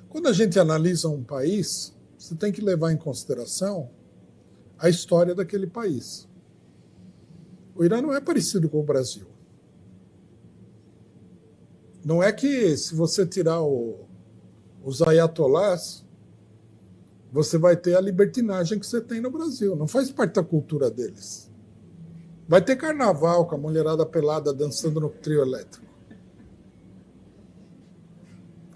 Quando a gente analisa um país, você tem que levar em consideração a história daquele país. O Irã não é parecido com o Brasil. Não é que se você tirar os ayatolás, você vai ter a libertinagem que você tem no Brasil. Não faz parte da cultura deles. Vai ter carnaval com a mulherada pelada dançando no trio elétrico.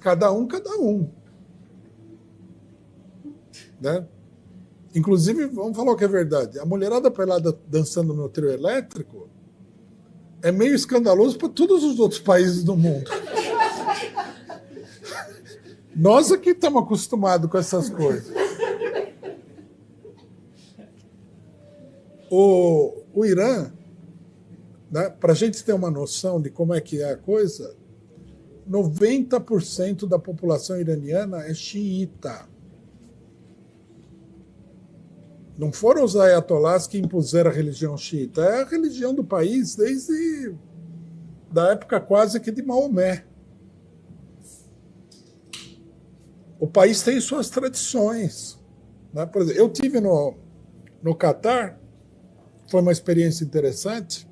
Cada um. Né? Inclusive, vamos falar o que é verdade. A mulherada pelada dançando no trio elétrico é meio escandaloso para todos os outros países do mundo. Nós aqui estamos acostumados com essas coisas. O Irã, né, para a gente ter uma noção de como é que é a coisa, 90% da população iraniana é xiita. Não foram os ayatolás que impuseram a religião xiita, é a religião do país desde da época quase que de Maomé. O país tem suas tradições. Né? Por exemplo, eu tive no Catar, foi uma experiência interessante.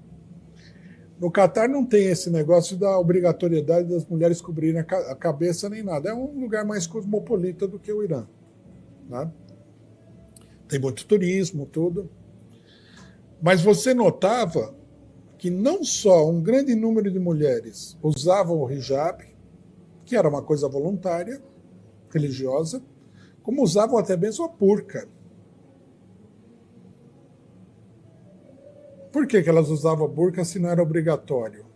No Catar não tem esse negócio da obrigatoriedade das mulheres cobrirem a cabeça nem nada. É um lugar mais cosmopolita do que o Irã. Né? Tem muito turismo, tudo. Mas você notava que não só um grande número de mulheres usavam o hijab, que era uma coisa voluntária, religiosa, como usavam até mesmo a burca. Por que elas usavam a burca se não era obrigatório?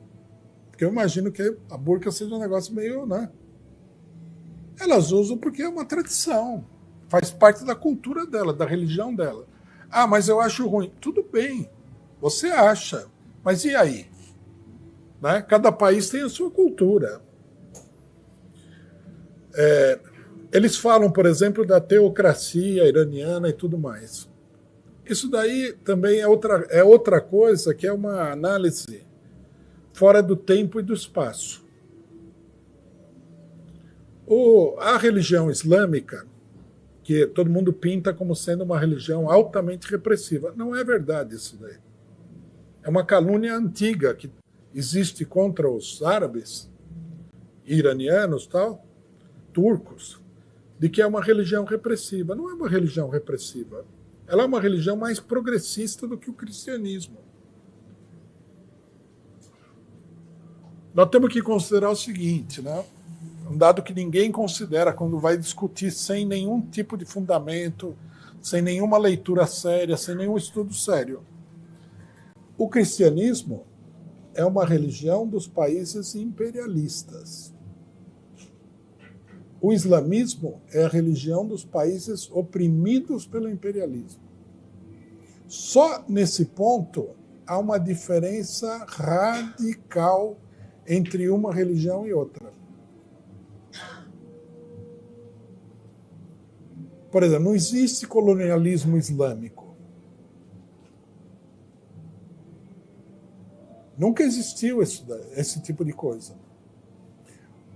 Porque eu imagino que a burca seja um negócio meio, né? Elas usam porque é uma tradição. Faz parte da cultura dela, da religião dela. Ah, mas eu acho ruim. Tudo bem, você acha. Mas e aí? Né? Cada país tem a sua cultura. Eles falam, por exemplo, da teocracia iraniana e tudo mais. Isso daí também é outra coisa, que é uma análise fora do tempo e do espaço. A religião islâmica, que todo mundo pinta como sendo uma religião altamente repressiva, não é verdade isso daí. É uma calúnia antiga que existe contra os árabes, iranianos, tal, turcos, de que é uma religião repressiva. Não é uma religião repressiva. Ela é uma religião mais progressista do que o cristianismo. Nós temos que considerar o seguinte, né? Um dado que ninguém considera quando vai discutir sem nenhum tipo de fundamento, sem nenhuma leitura séria, sem nenhum estudo sério. O cristianismo é uma religião dos países imperialistas. O islamismo é a religião dos países oprimidos pelo imperialismo. Só nesse ponto há uma diferença radical entre uma religião e outra. Por exemplo, não existe colonialismo islâmico. Nunca existiu esse tipo de coisa.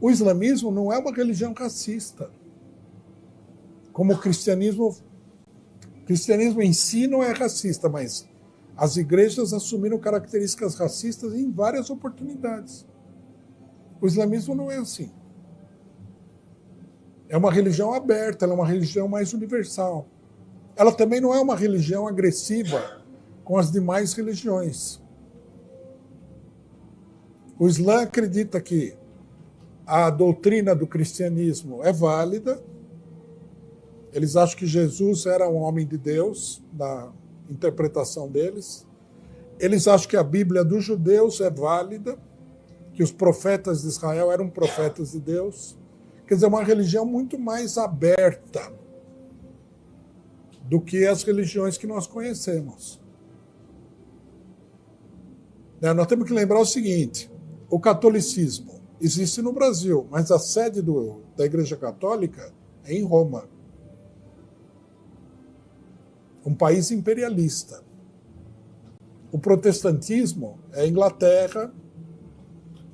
O islamismo não é uma religião racista. Como o cristianismo em si não é racista, mas as igrejas assumiram características racistas em várias oportunidades. O islamismo não é assim. É uma religião aberta, ela é uma religião mais universal. Ela também não é uma religião agressiva com as demais religiões. O Islã acredita que a doutrina do cristianismo é válida. Eles acham que Jesus era um homem de Deus, na interpretação deles. Eles acham que a Bíblia dos judeus é válida, que os profetas de Israel eram profetas de Deus. Quer dizer, uma religião muito mais aberta do que as religiões que nós conhecemos. Nós temos que lembrar o seguinte, o catolicismo existe no Brasil, mas a sede da Igreja Católica é em Roma. Um país imperialista. O protestantismo é Inglaterra,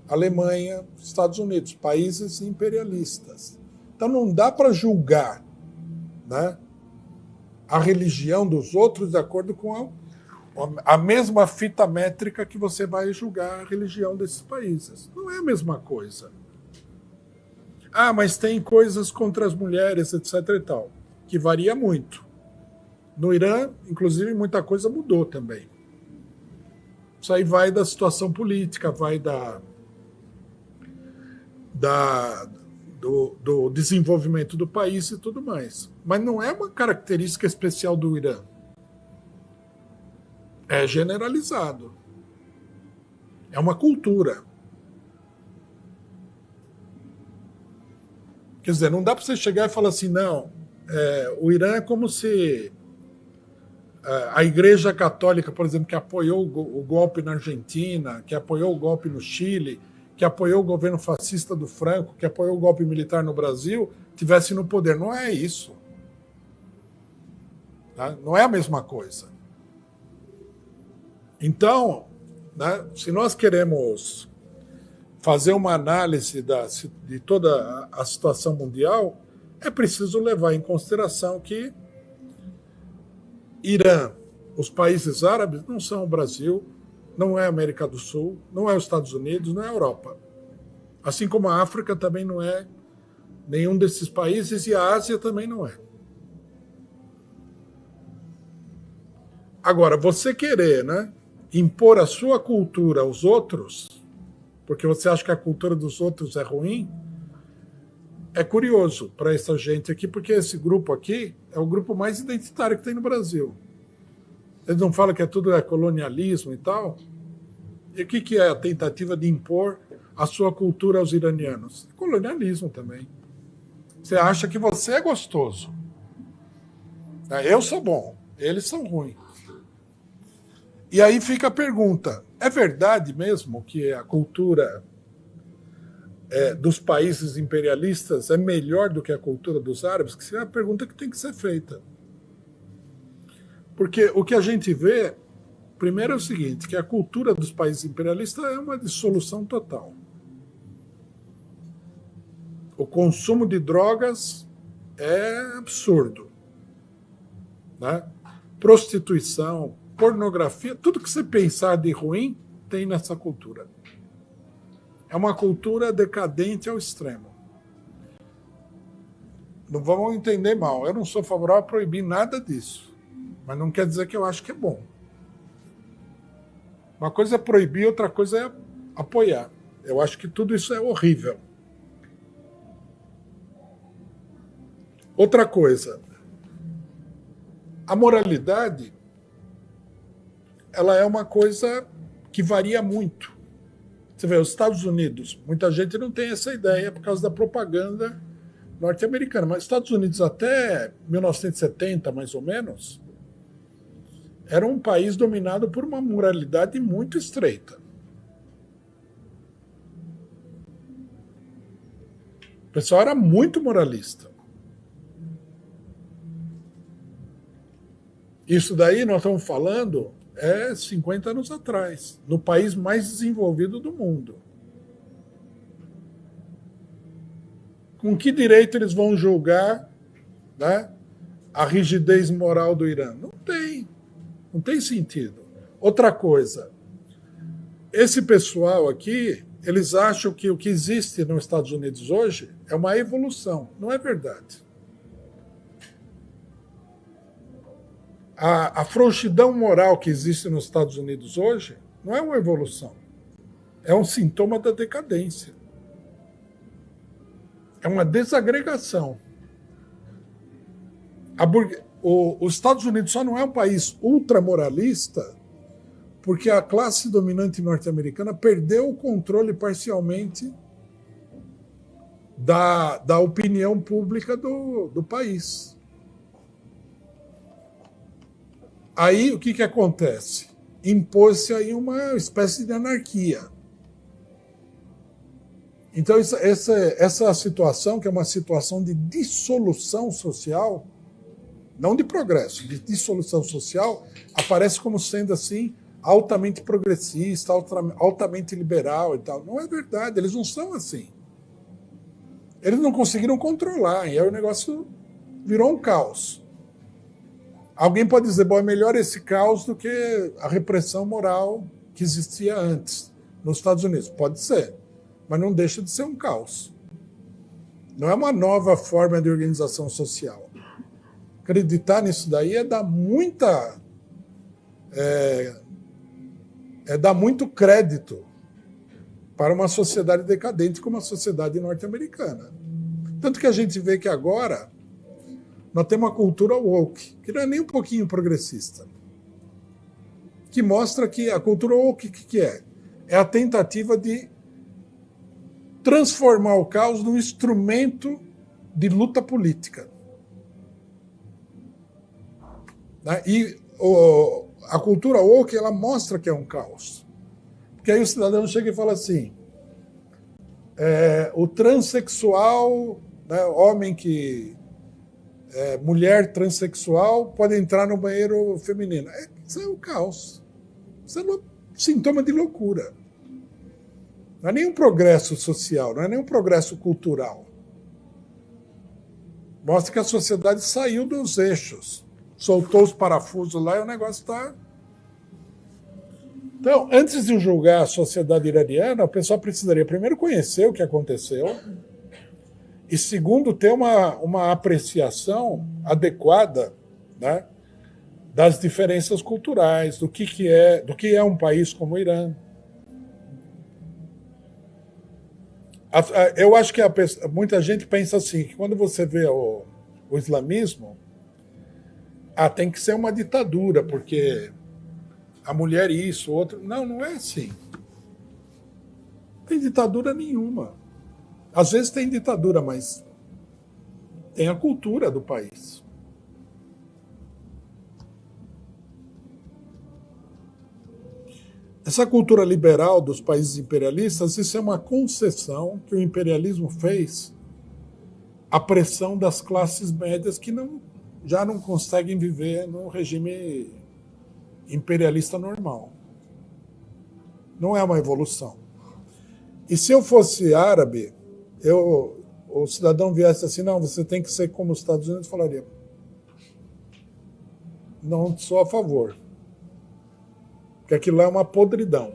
Alemanha, Estados Unidos, países imperialistas. Então não dá para julgar, né, a religião dos outros de acordo com a mesma fita métrica que você vai julgar a religião desses países. Não é a mesma coisa. Ah, mas tem coisas contra as mulheres, etc. e tal, que varia muito. No Irã, inclusive, muita coisa mudou também. Isso aí vai da situação política, vai do desenvolvimento do país e tudo mais. Mas não é uma característica especial do Irã. É generalizado. É uma cultura. Quer dizer, não dá para você chegar e falar assim, não, o Irã é como se a Igreja Católica, por exemplo, que apoiou o golpe na Argentina, que apoiou o golpe no Chile, que apoiou o governo fascista do Franco, que apoiou o golpe militar no Brasil, tivesse no poder. Não é isso. Tá? Não é a mesma coisa. Então, né, se nós queremos fazer uma análise de toda a situação mundial, é preciso levar em consideração que Irã, os países árabes, não são o Brasil, não é a América do Sul, não é os Estados Unidos, não é a Europa. Assim como a África também não é nenhum desses países e a Ásia também não é. Agora, você querer, né, impor a sua cultura aos outros, porque você acha que a cultura dos outros é ruim, é curioso para essa gente aqui, porque esse grupo aqui é o grupo mais identitário que tem no Brasil. Eles não falam que tudo é colonialismo e tal. E o que é a tentativa de impor a sua cultura aos iranianos? Colonialismo também. Você acha que você é gostoso. Eu sou bom, eles são ruins. E aí fica a pergunta, é verdade mesmo que a cultura dos países imperialistas é melhor do que a cultura dos árabes? Que é a pergunta que tem que ser feita. Porque o que a gente vê, primeiro é o seguinte, que a cultura dos países imperialistas é uma dissolução total. O consumo de drogas é absurdo. Né? Prostituição, pornografia, tudo que você pensar de ruim tem nessa cultura. É uma cultura decadente ao extremo. Não vamos entender mal, eu não sou favorável a proibir nada disso, mas não quer dizer que eu acho que é bom. Uma coisa é proibir, outra coisa é apoiar. Eu acho que tudo isso é horrível. Outra coisa, a moralidade, ela é uma coisa que varia muito. Você vê, os Estados Unidos, muita gente não tem essa ideia por causa da propaganda norte-americana, mas os Estados Unidos até 1970, mais ou menos, era um país dominado por uma moralidade muito estreita. O pessoal era muito moralista. Isso daí nós estamos falando 50 anos atrás, no país mais desenvolvido do mundo. Com que direito eles vão julgar, né, a rigidez moral do Irã? Não tem sentido. Outra coisa, esse pessoal aqui, eles acham que o que existe nos Estados Unidos hoje é uma evolução. Não é verdade. A frouxidão moral que existe nos Estados Unidos hoje não é uma evolução. É um sintoma da decadência. É uma desagregação. Os Estados Unidos só não é um país ultramoralista porque a classe dominante norte-americana perdeu o controle parcialmente da opinião pública do país. Aí o que acontece? Impôs-se aí uma espécie de anarquia. Então essa situação, que é uma situação de dissolução social, não de progresso, de dissolução social, aparece como sendo assim altamente progressista, altamente liberal e tal. Não é verdade, eles não são assim. Eles não conseguiram controlar, e aí o negócio virou um caos. Alguém pode dizer, bom, é melhor esse caos do que a repressão moral que existia antes nos Estados Unidos. Pode ser, mas não deixa de ser um caos. Não é uma nova forma de organização social. Acreditar nisso daí é dar muita... é dar muito crédito para uma sociedade decadente como a sociedade norte-americana. Tanto que a gente vê que agora nós temos uma cultura woke, que não é nem um pouquinho progressista, que mostra que a cultura woke, o que é? É a tentativa de transformar o caos num instrumento de luta política. E a cultura woke, ela mostra que é um caos. Porque aí o cidadão chega e fala assim, o transexual, né, homem que... mulher transexual pode entrar no banheiro feminino. Isso é um caos. Isso é um sintoma de loucura. Não é nenhum progresso social, não é nenhum progresso cultural. Mostra que a sociedade saiu dos eixos, soltou os parafusos lá e o negócio está... Então, antes de julgar a sociedade iraniana, o pessoal precisaria primeiro conhecer o que aconteceu e, segundo, ter uma apreciação adequada, né, das diferenças culturais, do que é um país como o Irã. Eu acho que muita gente pensa assim, que quando você vê o islamismo, tem que ser uma ditadura, porque a mulher isso, outro... Não, não é assim. Não tem ditadura nenhuma. Às vezes tem ditadura, mas tem a cultura do país. Essa cultura liberal dos países imperialistas, isso é uma concessão que o imperialismo fez à pressão das classes médias que já não conseguem viver num regime imperialista normal. Não é uma evolução. E se eu fosse árabe, o cidadão viesse assim, não, você tem que ser como os Estados Unidos, eu falaria, não sou a favor. Porque aquilo é uma podridão.